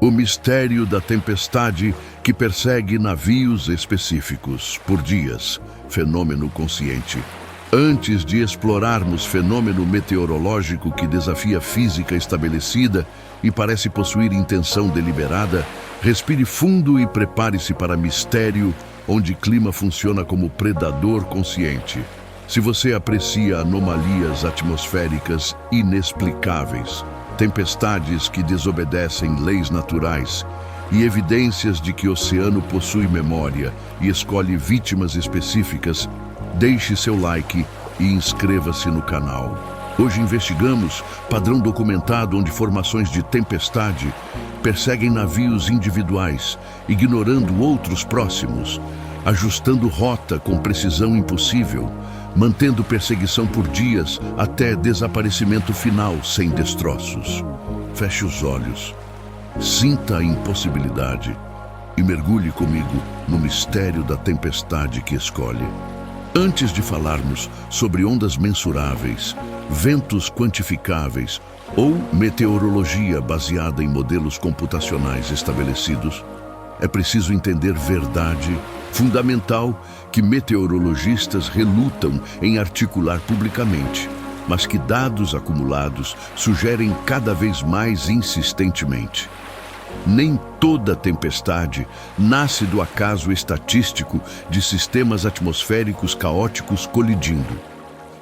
O mistério da tempestade que persegue navios específicos por dias, fenômeno consciente. Antes de explorarmos fenômeno meteorológico que desafia a física estabelecida e parece possuir intenção deliberada, respire fundo e prepare-se para mistério onde clima funciona como predador consciente. Se você aprecia anomalias atmosféricas inexplicáveis, tempestades que desobedecem leis naturais e evidências de que o oceano possui memória e escolhe vítimas específicas, deixe seu like e inscreva-se no canal. Hoje investigamos padrão documentado onde formações de tempestade perseguem navios individuais, ignorando outros próximos, ajustando rota com precisão impossível, mantendo perseguição por dias até desaparecimento final sem destroços. Feche os olhos, sinta a impossibilidade e mergulhe comigo no mistério da tempestade que escolhe. Antes de falarmos sobre ondas mensuráveis, ventos quantificáveis ou meteorologia baseada em modelos computacionais estabelecidos, é preciso entender verdade fundamental que meteorologistas relutam em articular publicamente, mas que dados acumulados sugerem cada vez mais insistentemente. Nem toda tempestade nasce do acaso estatístico de sistemas atmosféricos caóticos colidindo.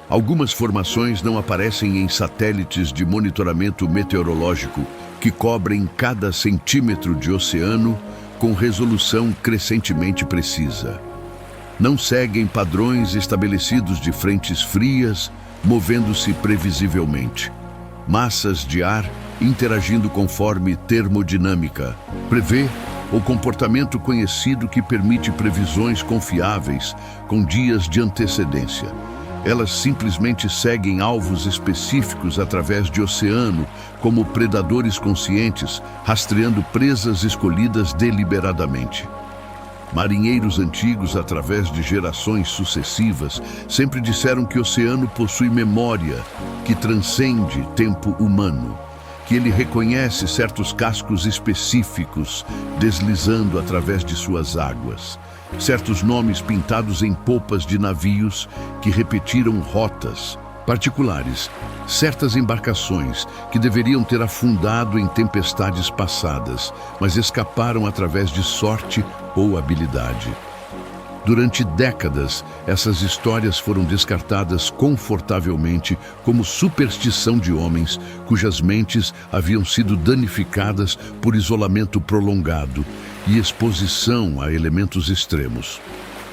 Algumas formações não aparecem em satélites de monitoramento meteorológico que cobrem cada centímetro de oceano com resolução crescentemente precisa. Não seguem padrões estabelecidos de frentes frias, movendo-se previsivelmente. Massas de ar interagindo conforme termodinâmica prevê o comportamento conhecido que permite previsões confiáveis com dias de antecedência. Elas simplesmente seguem alvos específicos através de oceano, como predadores conscientes, rastreando presas escolhidas deliberadamente. Marinheiros antigos, através de gerações sucessivas, sempre disseram que o oceano possui memória que transcende tempo humano, que ele reconhece certos cascos específicos deslizando através de suas águas, certos nomes pintados em popas de navios que repetiram rotas particulares, certas embarcações que deveriam ter afundado em tempestades passadas, mas escaparam através de sorte ou habilidade. Durante décadas, essas histórias foram descartadas confortavelmente como superstição de homens cujas mentes haviam sido danificadas por isolamento prolongado e exposição a elementos extremos.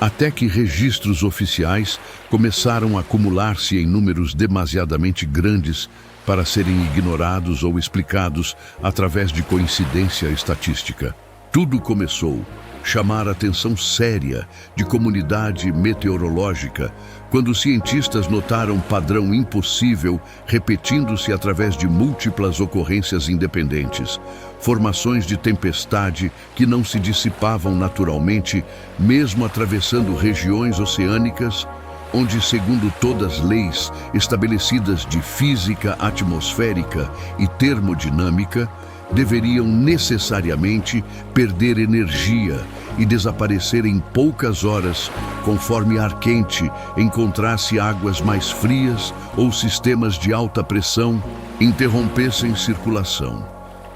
Até que registros oficiais começaram a acumular-se em números demasiadamente grandes para serem ignorados ou explicados através de coincidência estatística. Tudo começou a chamar a atenção séria de comunidade meteorológica quando cientistas notaram um padrão impossível repetindo-se através de múltiplas ocorrências independentes, formações de tempestade que não se dissipavam naturalmente, mesmo atravessando regiões oceânicas, onde, segundo todas as leis estabelecidas de física atmosférica e termodinâmica, deveriam necessariamente perder energia e desaparecer em poucas horas, conforme ar quente encontrasse águas mais frias ou sistemas de alta pressão interrompessem circulação.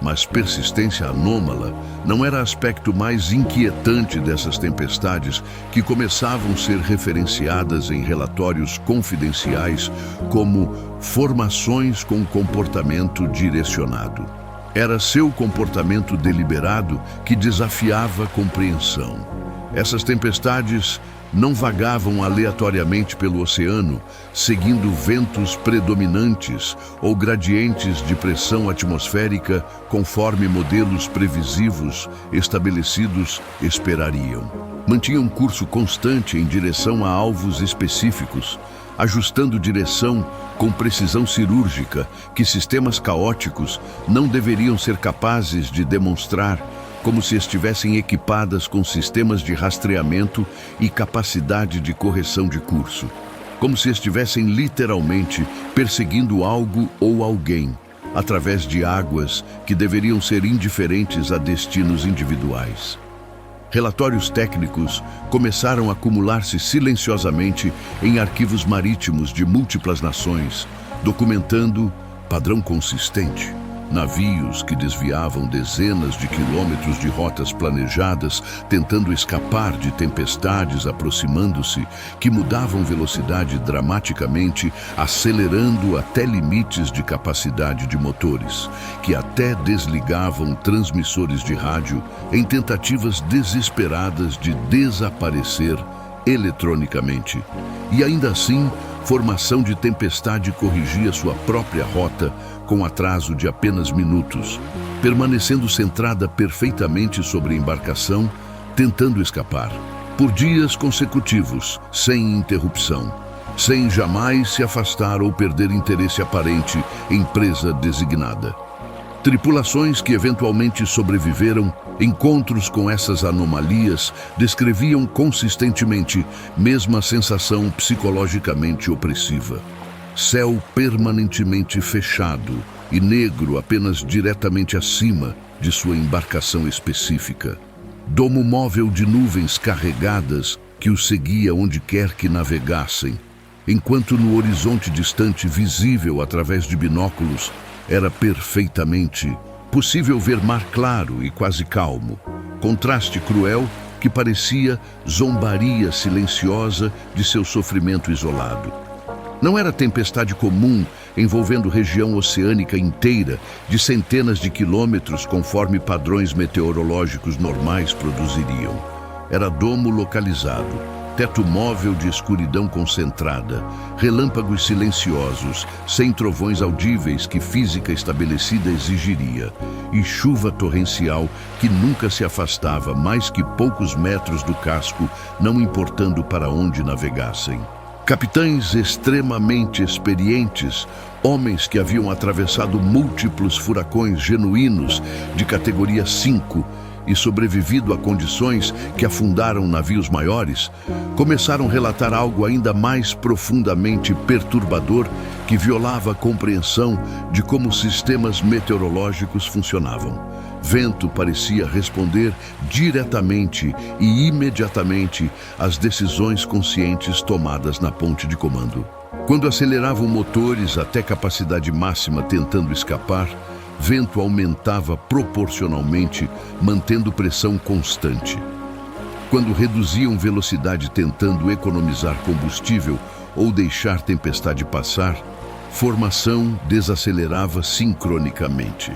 Mas persistência anômala não era o aspecto mais inquietante dessas tempestades que começavam a ser referenciadas em relatórios confidenciais como formações com comportamento direcionado. Era seu comportamento deliberado que desafiava a compreensão. Essas tempestades não vagavam aleatoriamente pelo oceano, seguindo ventos predominantes ou gradientes de pressão atmosférica conforme modelos previsivos estabelecidos esperariam. Mantinham curso constante em direção a alvos específicos, ajustando direção com precisão cirúrgica que sistemas caóticos não deveriam ser capazes de demonstrar, como se estivessem equipadas com sistemas de rastreamento e capacidade de correção de curso, como se estivessem literalmente perseguindo algo ou alguém, através de águas que deveriam ser indiferentes a destinos individuais. Relatórios técnicos começaram a acumular-se silenciosamente em arquivos marítimos de múltiplas nações, documentando padrão consistente. Navios que desviavam dezenas de quilômetros de rotas planejadas, tentando escapar de tempestades aproximando-se, que mudavam velocidade dramaticamente, acelerando até limites de capacidade de motores, que até desligavam transmissores de rádio em tentativas desesperadas de desaparecer eletronicamente. E ainda assim, formação de tempestade corrigia sua própria rota com atraso de apenas minutos, permanecendo centrada perfeitamente sobre a embarcação, tentando escapar, por dias consecutivos, sem interrupção, sem jamais se afastar ou perder interesse aparente em presa designada. Tripulações que eventualmente sobreviveram, encontros com essas anomalias, descreviam consistentemente mesma sensação psicologicamente opressiva. Céu permanentemente fechado e negro apenas diretamente acima de sua embarcação específica. Domo móvel de nuvens carregadas que os seguia onde quer que navegassem, enquanto no horizonte distante visível através de binóculos era perfeitamente possível ver mar claro e quase calmo, contraste cruel que parecia zombaria silenciosa de seu sofrimento isolado. Não era tempestade comum envolvendo região oceânica inteira de centenas de quilômetros conforme padrões meteorológicos normais produziriam. Era domo localizado, teto móvel de escuridão concentrada, relâmpagos silenciosos, sem trovões audíveis que física estabelecida exigiria, e chuva torrencial que nunca se afastava mais que poucos metros do casco, não importando para onde navegassem. Capitães extremamente experientes, homens que haviam atravessado múltiplos furacões genuínos de categoria 5 e sobrevivido a condições que afundaram navios maiores, começaram a relatar algo ainda mais profundamente perturbador que violava a compreensão de como os sistemas meteorológicos funcionavam. Vento parecia responder diretamente e imediatamente às decisões conscientes tomadas na ponte de comando. Quando aceleravam motores até capacidade máxima tentando escapar, vento aumentava proporcionalmente, mantendo pressão constante. Quando reduziam velocidade tentando economizar combustível ou deixar tempestade passar, formação desacelerava sincronicamente.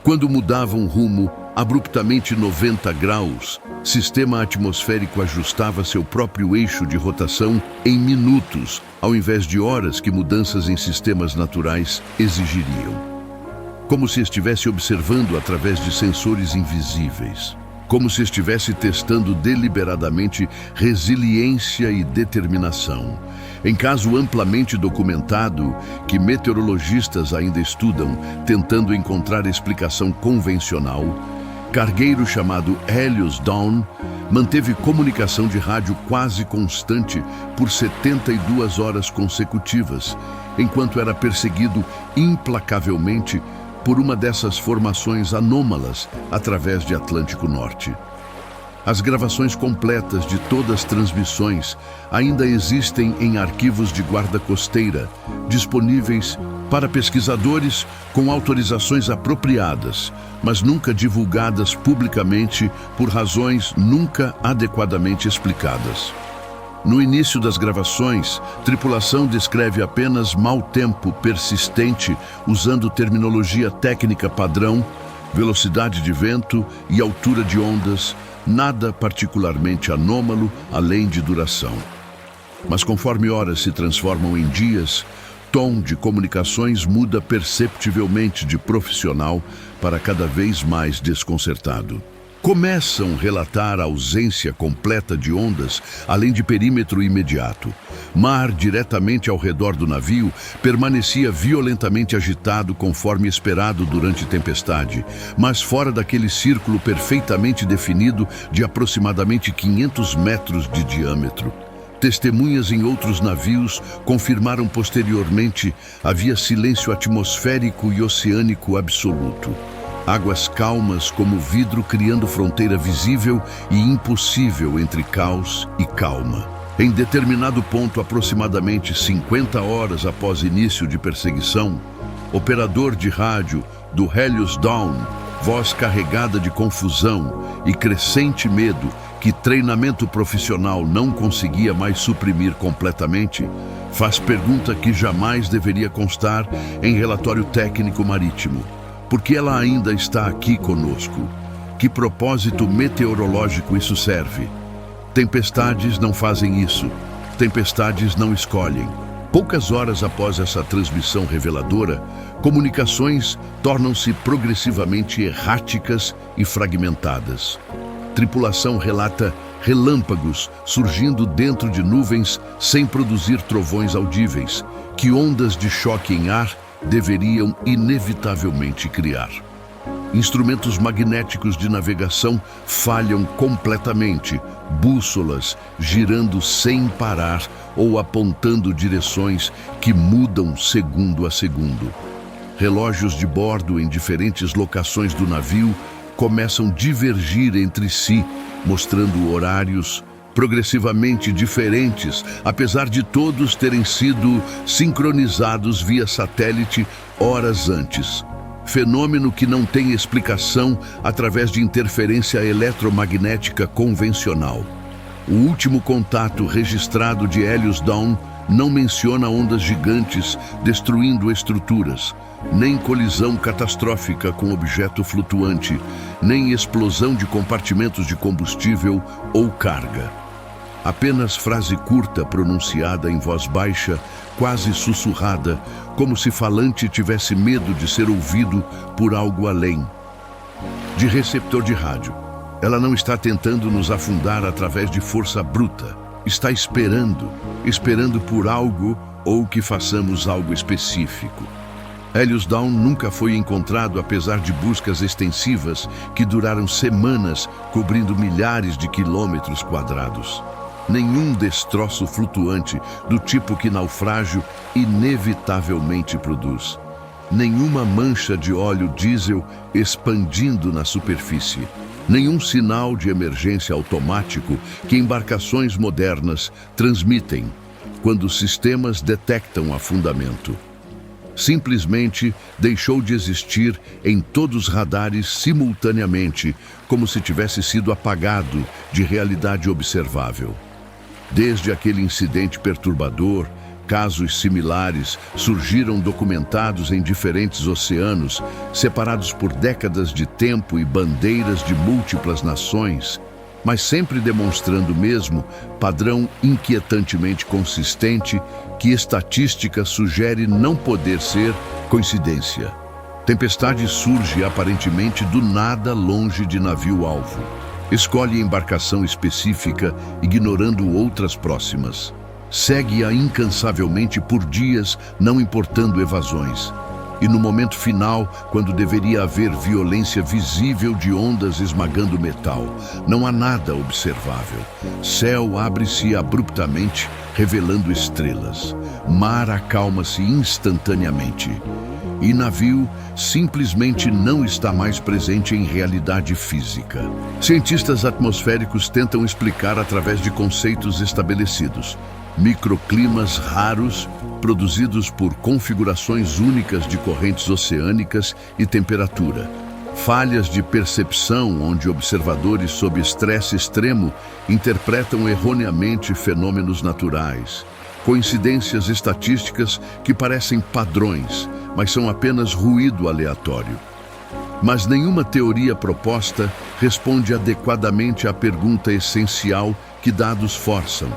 Quando mudavam rumo abruptamente 90 graus, sistema atmosférico ajustava seu próprio eixo de rotação em minutos, ao invés de horas que mudanças em sistemas naturais exigiriam. Como se estivesse observando através de sensores invisíveis. Como se estivesse testando deliberadamente resiliência e determinação. Em caso amplamente documentado, que meteorologistas ainda estudam, tentando encontrar explicação convencional, cargueiro chamado Helios Dawn manteve comunicação de rádio quase constante por 72 horas consecutivas, enquanto era perseguido implacavelmente por uma dessas formações anômalas através de Atlântico Norte. As gravações completas de todas as transmissões ainda existem em arquivos de guarda costeira, disponíveis para pesquisadores com autorizações apropriadas, mas nunca divulgadas publicamente por razões nunca adequadamente explicadas. No início das gravações, tripulação descreve apenas mau tempo persistente usando terminologia técnica padrão, velocidade de vento e altura de ondas, nada particularmente anômalo além de duração. Mas conforme horas se transformam em dias, tom de comunicações muda perceptivelmente de profissional para cada vez mais desconcertado. Começam a relatar a ausência completa de ondas, além de perímetro imediato. Mar diretamente ao redor do navio permanecia violentamente agitado conforme esperado durante tempestade, mas fora daquele círculo perfeitamente definido de aproximadamente 500 metros de diâmetro. Testemunhas em outros navios confirmaram posteriormente havia silêncio atmosférico e oceânico absoluto. Águas calmas como vidro criando fronteira visível e impossível entre caos e calma. Em determinado ponto, aproximadamente 50 horas após início de perseguição, operador de rádio do Helios Dawn, voz carregada de confusão e crescente medo que treinamento profissional não conseguia mais suprimir completamente, faz pergunta que jamais deveria constar em relatório técnico marítimo. Por que ela ainda está aqui conosco? Que propósito meteorológico isso serve? Tempestades não fazem isso. Tempestades não escolhem. Poucas horas após essa transmissão reveladora, comunicações tornam-se progressivamente erráticas e fragmentadas. Tripulação relata relâmpagos surgindo dentro de nuvens sem produzir trovões audíveis, que ondas de choque em ar deveriam inevitavelmente criar. Instrumentos magnéticos de navegação falham completamente, bússolas girando sem parar ou apontando direções que mudam segundo a segundo. Relógios de bordo em diferentes locações do navio começam a divergir entre si, mostrando horários progressivamente diferentes, apesar de todos terem sido sincronizados via satélite horas antes. Fenômeno que não tem explicação através de interferência eletromagnética convencional. O último contato registrado de Helios Dawn não menciona ondas gigantes destruindo estruturas, nem colisão catastrófica com objeto flutuante, nem explosão de compartimentos de combustível ou carga. Apenas frase curta pronunciada em voz baixa, quase sussurrada, como se falante tivesse medo de ser ouvido por algo além. De receptor de rádio. Ela não está tentando nos afundar através de força bruta. Está esperando por algo ou que façamos algo específico. Helios Dawn nunca foi encontrado apesar de buscas extensivas que duraram semanas cobrindo milhares de quilômetros quadrados. Nenhum destroço flutuante do tipo que naufrágio inevitavelmente produz. Nenhuma mancha de óleo diesel expandindo na superfície. Nenhum sinal de emergência automático que embarcações modernas transmitem quando os sistemas detectam afundamento. Simplesmente deixou de existir em todos os radares simultaneamente, como se tivesse sido apagado de realidade observável. Desde aquele incidente perturbador, casos similares surgiram documentados em diferentes oceanos, separados por décadas de tempo e bandeiras de múltiplas nações, mas sempre demonstrando o mesmo padrão inquietantemente consistente que estatística sugere não poder ser coincidência. Tempestade surge aparentemente do nada longe de navio-alvo. Escolhe embarcação específica, ignorando outras próximas. Segue-a incansavelmente por dias, não importando evasões. E no momento final, quando deveria haver violência visível de ondas esmagando metal, não há nada observável. Céu abre-se abruptamente, revelando estrelas. Mar acalma-se instantaneamente. E navio simplesmente não está mais presente em realidade física. Cientistas atmosféricos tentam explicar através de conceitos estabelecidos. Microclimas raros, produzidos por configurações únicas de correntes oceânicas e temperatura. Falhas de percepção onde observadores sob estresse extremo interpretam erroneamente fenômenos naturais. Coincidências estatísticas que parecem padrões, mas são apenas ruído aleatório. Mas nenhuma teoria proposta responde adequadamente à pergunta essencial que dados forçam.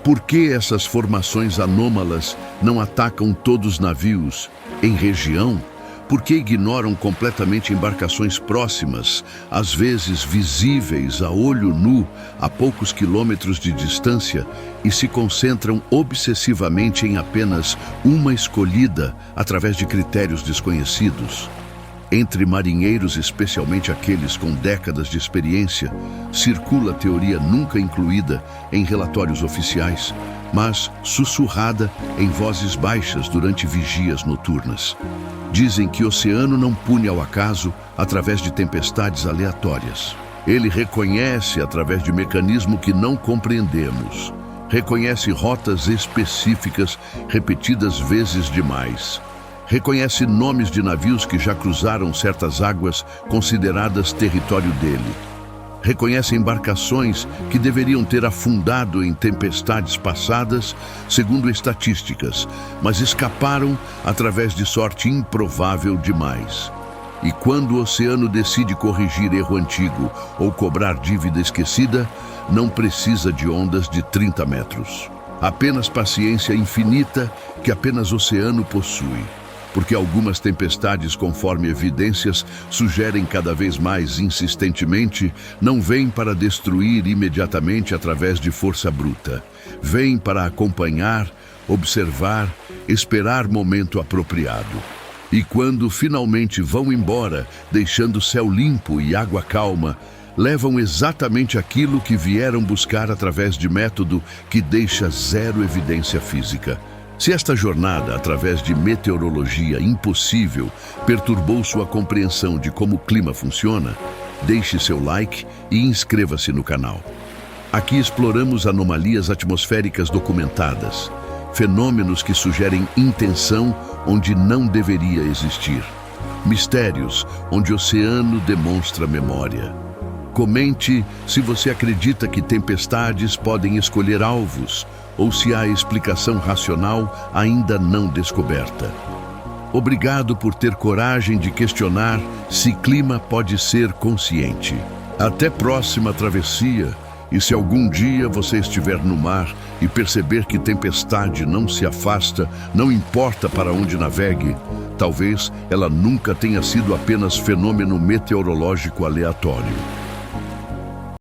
Por que essas formações anômalas não atacam todos os navios em região? Por que ignoram completamente embarcações próximas, às vezes visíveis a olho nu, a poucos quilômetros de distância, e se concentram obsessivamente em apenas uma escolhida através de critérios desconhecidos? Entre marinheiros, especialmente aqueles com décadas de experiência, circula a teoria nunca incluída em relatórios oficiais, mas sussurrada em vozes baixas durante vigias noturnas. Dizem que o oceano não pune ao acaso através de tempestades aleatórias. Ele reconhece através de mecanismo que não compreendemos. Reconhece rotas específicas repetidas vezes demais. Reconhece nomes de navios que já cruzaram certas águas consideradas território dele. Reconhece embarcações que deveriam ter afundado em tempestades passadas, segundo estatísticas, mas escaparam através de sorte improvável demais. E quando o oceano decide corrigir erro antigo ou cobrar dívida esquecida, não precisa de ondas de 30 metros. Apenas paciência infinita que apenas o oceano possui. Porque algumas tempestades, conforme evidências sugerem cada vez mais insistentemente, não vêm para destruir imediatamente através de força bruta. Vêm para acompanhar, observar, esperar momento apropriado. E quando finalmente vão embora, deixando céu limpo e água calma, levam exatamente aquilo que vieram buscar através de método que deixa zero evidência física. Se esta jornada, através de meteorologia impossível, perturbou sua compreensão de como o clima funciona, deixe seu like e inscreva-se no canal. Aqui exploramos anomalias atmosféricas documentadas, fenômenos que sugerem intenção onde não deveria existir, mistérios onde o oceano demonstra memória. Comente se você acredita que tempestades podem escolher alvos ou se há explicação racional ainda não descoberta. Obrigado por ter coragem de questionar se clima pode ser consciente. Até próxima travessia, e se algum dia você estiver no mar e perceber que tempestade não se afasta, não importa para onde navegue, talvez ela nunca tenha sido apenas fenômeno meteorológico aleatório.